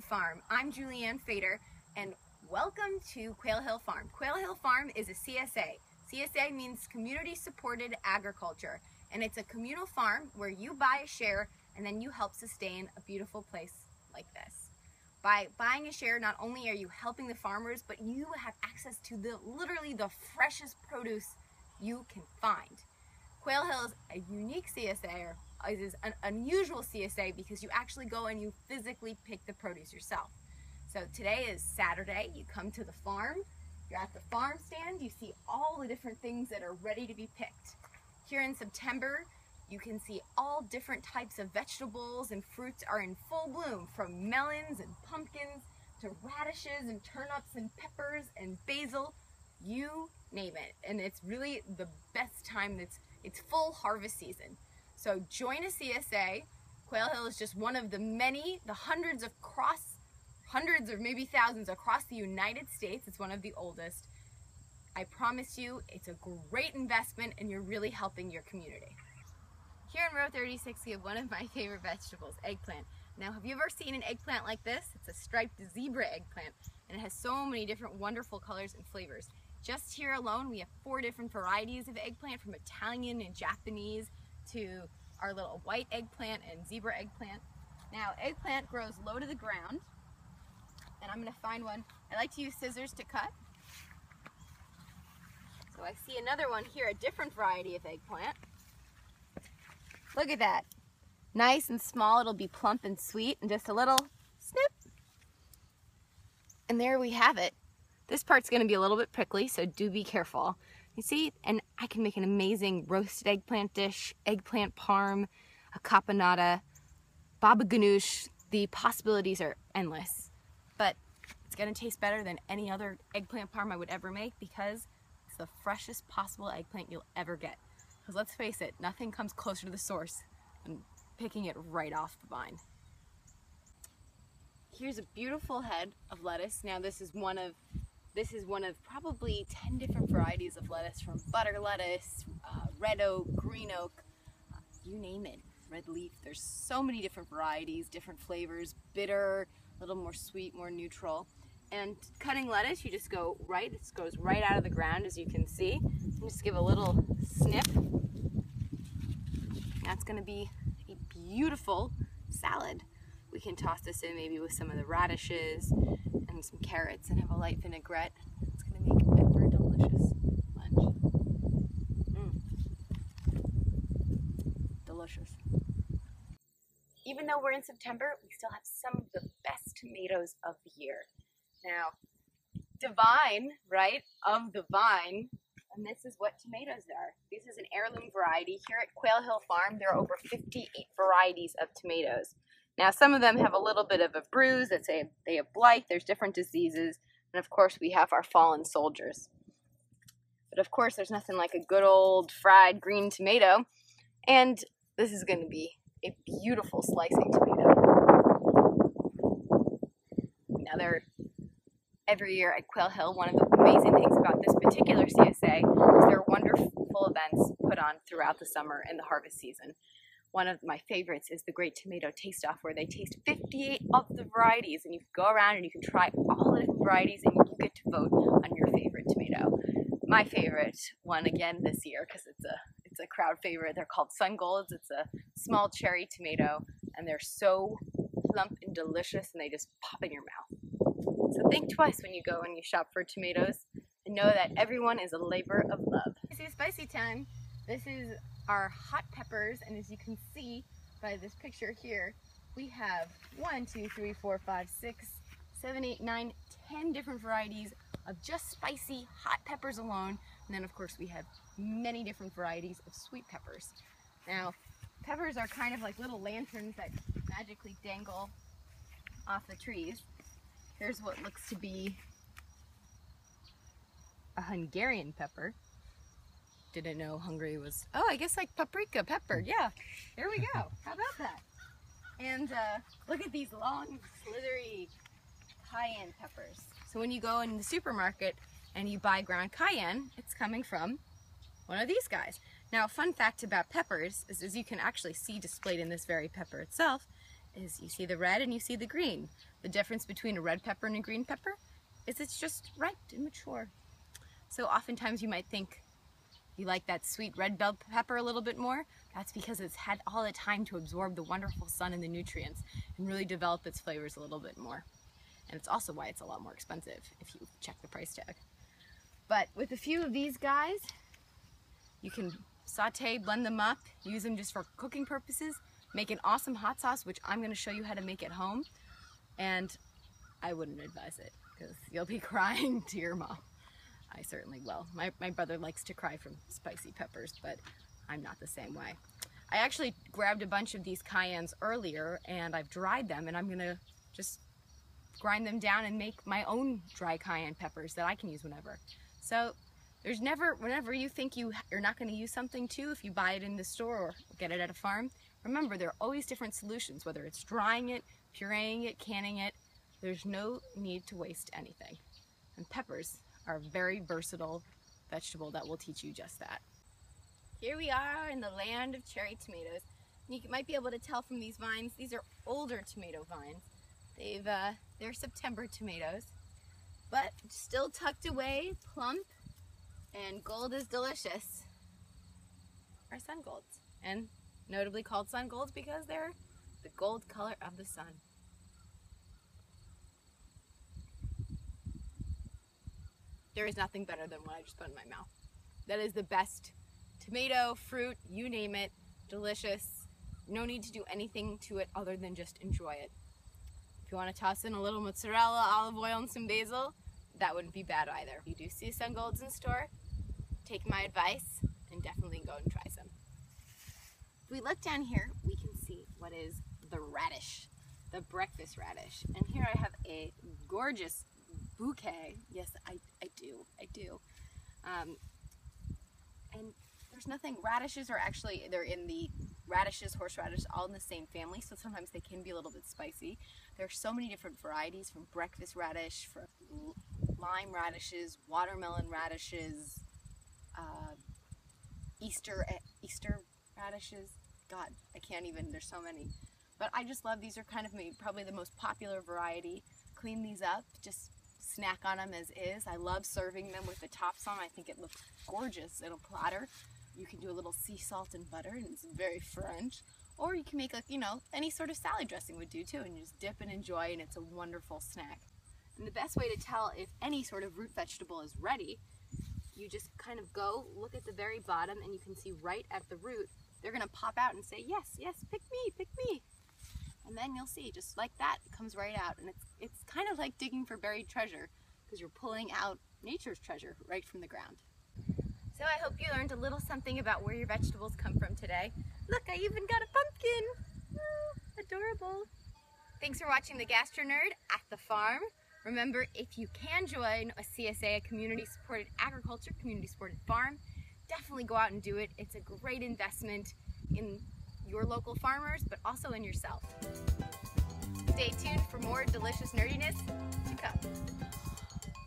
Farm. I'm Julianne Fader, and welcome to Quail Hill Farm. Quail Hill Farm is a CSA. CSA means Community Supported Agriculture, and it's a communal farm where you buy a share and then you help sustain a beautiful place like this. By buying a share, not only are you helping the farmers, but you have access to literally the freshest produce you can find. Quail Hill is a unique CSA, or is an unusual CSA, because you actually go and you physically pick the produce yourself. So today is Saturday. You come to the farm, you're at the farm stand, you see all the different things that are ready to be picked. Here in September, you can see all different types of vegetables and fruits are in full bloom, from melons and pumpkins to radishes and turnips and peppers and basil, you name it. And it's really the best time. It's full harvest season. So join a CSA. Quail Hill is just one of the hundreds or maybe thousands across the United States. It's one of the oldest. I promise you, it's a great investment and you're really helping your community. Here in row 36, we have one of my favorite vegetables, eggplant. Now, have you ever seen an eggplant like this? It's a striped zebra eggplant, and it has so many different wonderful colors and flavors. Just here alone, we have 4 different varieties of eggplant, from Italian and Japanese to our little white eggplant and zebra eggplant. Now, eggplant grows low to the ground, and I'm gonna find one. I like to use scissors to cut. So I see another one here, a different variety of eggplant. Look at that. Nice and small, it'll be plump and sweet, and just a little snip. And there we have it. This part's gonna be a little bit prickly, so do be careful. You see, and I can make an amazing roasted eggplant dish, eggplant parm, a caponata, baba ganoush. The possibilities are endless, but it's gonna taste better than any other eggplant parm I would ever make, because it's the freshest possible eggplant you'll ever get. Because let's face it, nothing comes closer to the source than picking it right off the vine. Here's a beautiful head of lettuce. Now this is one of probably 10 different varieties of lettuce, from butter lettuce, red oak, green oak, you name it, red leaf. There's so many different varieties, different flavors, bitter, a little more sweet, more neutral. And cutting lettuce, you just go right, it goes right out of the ground, as you can see. You just give a little snip. That's gonna be a beautiful salad. We can toss this in maybe with some of the radishes and some carrots and have a light vinaigrette. It's gonna make a very delicious lunch. Delicious. Even though we're in September, we still have some of the best tomatoes of the year. Now, divine, right, of the vine, and this is what tomatoes are. This is an heirloom variety. Here at Quail Hill Farm, there are over 58 varieties of tomatoes. Now, some of them have a little bit of a bruise, that say they have blight, there's different diseases, and of course we have our fallen soldiers. But of course there's nothing like a good old fried green tomato, and this is going to be a beautiful slicing tomato. Now, every year at Quail Hill, one of the amazing things about this particular CSA is there are wonderful events put on throughout the summer and the harvest season. One of my favorites is the Great Tomato Taste-Off, where they taste 58 of the varieties, and you can go around and you can try all the different varieties, and you get to vote on your favorite tomato. My favorite one, again this year, because it's a crowd favorite, they're called Sun Golds. It's a small cherry tomato, and they're so plump and delicious, and they just pop in your mouth. So think twice when you go and you shop for tomatoes, and know that everyone is a labor of love. This is spicy time. This is our hot peppers, and as you can see by this picture here, we have 1, 2, 3, 4, 5, 6, 7, 8, 9, 10 different varieties of just spicy hot peppers alone. And then of course we have many different varieties of sweet peppers. Now, peppers are kind of like little lanterns that magically dangle off the trees. Here's what looks to be a Hungarian pepper. Didn't know Hungary was, oh, I guess like paprika pepper. Yeah, there we go. How about that? And look at these long, slithery cayenne peppers. So when you go in the supermarket and you buy ground cayenne, it's coming from one of these guys. Now, a fun fact about peppers is, as you can actually see displayed in this very pepper itself, is you see the red and you see the green. The difference between a red pepper and a green pepper is it's just ripe and mature. So oftentimes you might think you like that sweet red bell pepper a little bit more. That's because it's had all the time to absorb the wonderful sun and the nutrients and really develop its flavors a little bit more. And it's also why it's a lot more expensive if you check the price tag. But with a few of these guys, you can saute, blend them up, use them just for cooking purposes, make an awesome hot sauce, which I'm going to show you how to make at home. And I wouldn't advise it because you'll be crying to your mom. I certainly will. My brother likes to cry from spicy peppers, but I'm not the same way. I actually grabbed a bunch of these cayennes earlier and I've dried them, and I'm going to just grind them down and make my own dry cayenne peppers that I can use whenever. So there's never, whenever you think you're not going to use something too, if you buy it in the store or get it at a farm, remember there are always different solutions, whether it's drying it, pureeing it, canning it. There's no need to waste anything. And peppers are a very versatile vegetable that will teach you just that. Here we are in the land of cherry tomatoes. You might be able to tell from these vines, these are older tomato vines. They're September tomatoes, but still tucked away, plump, and gold is delicious. Are sun golds, and notably called sun golds because they're the gold color of the sun. There is nothing better than what I just put in my mouth. That is the best tomato, fruit, you name it, delicious. No need to do anything to it other than just enjoy it. If you want to toss in a little mozzarella, olive oil, and some basil, that wouldn't be bad either. If you do see sun golds in store, take my advice and definitely go and try some. If we look down here, we can see what is the radish, the breakfast radish. And here I have a gorgeous bouquet. Yes, I do. And there's nothing, radishes are actually, they're in the radishes, horseradish, all in the same family, so sometimes they can be a little bit spicy. There's so many different varieties, from breakfast radish, from lime radishes, watermelon radishes, Easter radishes. God, I can't even, there's so many. But I just love, these are kind of probably the most popular variety. Clean these up, just snack on them as is. I love serving them with the tops on. I think it looks gorgeous in a platter. You can do a little sea salt and butter, and it's very French. Or you can make any sort of salad dressing would do too, and you just dip and enjoy, and it's a wonderful snack. And the best way to tell if any sort of root vegetable is ready, you just kind of go look at the very bottom, and you can see right at the root, they're gonna pop out and say, yes, yes, pick me, pick me. And then you'll see, just like that, it comes right out. And it's kind of like digging for buried treasure, because you're pulling out nature's treasure right from the ground. So I hope you learned a little something about where your vegetables come from today. Look, I even got a pumpkin. Oh, adorable. Thanks for watching The Gastro Nerd at the farm. Remember, if you can join a CSA, a community-supported agriculture, community-supported farm, definitely go out and do it. It's a great investment in your local farmers, but also in yourself. Stay tuned for more delicious nerdiness to come.